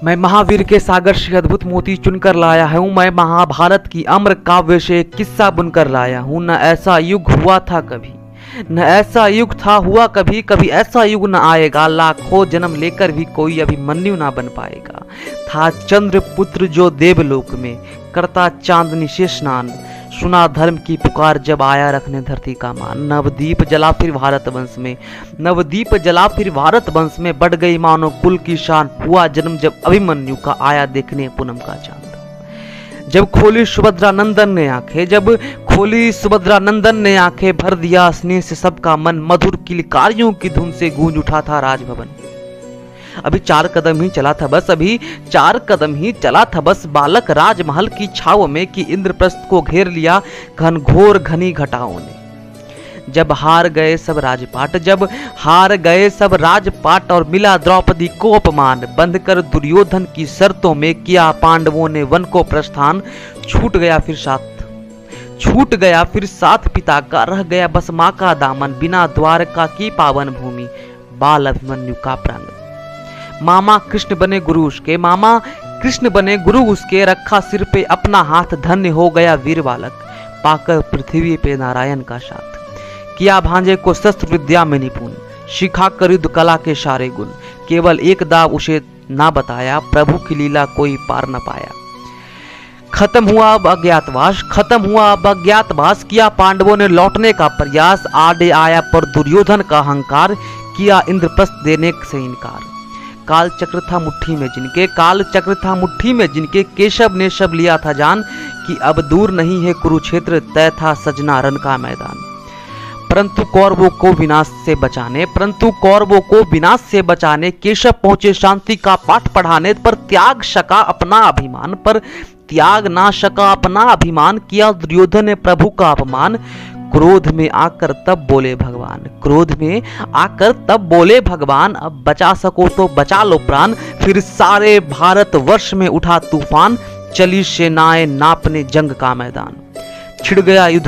मैं महावीर के सागर से अद्भुत मोती चुनकर लाया हूँ। मैं महाभारत की अम्र काव्य से एक किस्सा बुनकर लाया हूँ। न ऐसा युग हुआ था कभी, न ऐसा युग था हुआ कभी, कभी ऐसा युग न आएगा। लाखों जन्म लेकर भी कोई अभिमन्यु ना बन पाएगा। था चंद्र पुत्र जो देवलोक में, करता चांदनी से स्नान। सुना धर्म की पुकार जब आया रखने धरती का मान। नवदीप जला फिर भारत वंश में, नवदीप जला फिर भारत वंश में। बढ़ गई मानो कुल की शान, हुआ जन्म जब अभिमन्यु का आया देखने पूनम का चांद। जब खोली सुभद्रा नंदन ने आंखें, जब खोली सुभद्रा नंदन ने आंखें, भर दिया स्नेह से सबका मन। मधुर किलकारियों की धुन से गूंज उठा था राजभवन। अभी 4 कदम ही चला था बस, अभी 4 कदम ही चला था बस। बालक राजमहल की छाव में कि इंद्रप्रस्थ को घेर लिया घनघोर घनी घटाओं ने। जब हार गए सब राजपाट, जब हार गए सब राजपाट, और मिला द्रौपदी को अपमान। बंध कर दुर्योधन की शर्तों में किया पांडवों ने वन को प्रस्थान। छूट गया फिर साथ पिता का, रह गया बस माँ का दामन। बिना द्वारका की पावन भूमि, बाल अभिमन्यु का प्रांगण। मामा कृष्ण बने गुरु उसके, मामा कृष्ण बने गुरु उसके। रखा सिर पे अपना हाथ, धन्य हो गया वीर बालक। पाकर पृथ्वी पे नारायण का साथ। किया भांजे को शस्त्र विद्या में निपुण, सिखा कर युद्ध कला के सारे गुण। केवल एक दाव उसे ना बताया, प्रभु की लीला कोई पार न पाया। खत्म हुआ अब अज्ञातवास, किया पांडवों ने लौटने का प्रयास। आड़े आया पर दुर्योधन का अहंकार, किया इंद्रप्रस्थ देने से इनकार। काल चक्र था मुट्ठी में जिनके, केशव ने सब लिया था जान। कि अब दूर नहीं है कुरुक्षेत्र, तय था सजना रण का मैदान। परंतु कौरवों को विनाश से बचाने, केशव पहुंचे शांति का पाठ पढ़ाने। पर त्याग ना सका अपना अभिमान, किया दुर्योधन ने प्रभु का अपमान। क्रोध में आकर तब बोले भगवान, अब बचा सको तो बचा लो प्राण। फिर सारे भारत वर्ष में उठा तूफान, चली सेनाएं नापने जंग का मैदान। छिड़ गया युग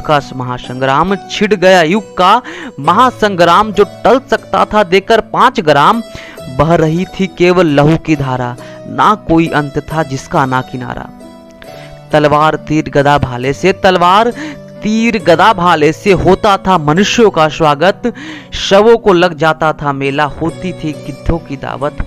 का महासंग्राम, जो टल सकता था देकर 5 ग्राम। बह रही थी केवल लहू की धारा, ना कोई अंत था जिसका ना किनारा। तलवार तीर गदा भाले से होता था मनुष्यों का स्वागत। शवों को लग जाता था मेला, होती थी गिद्धों की दावत।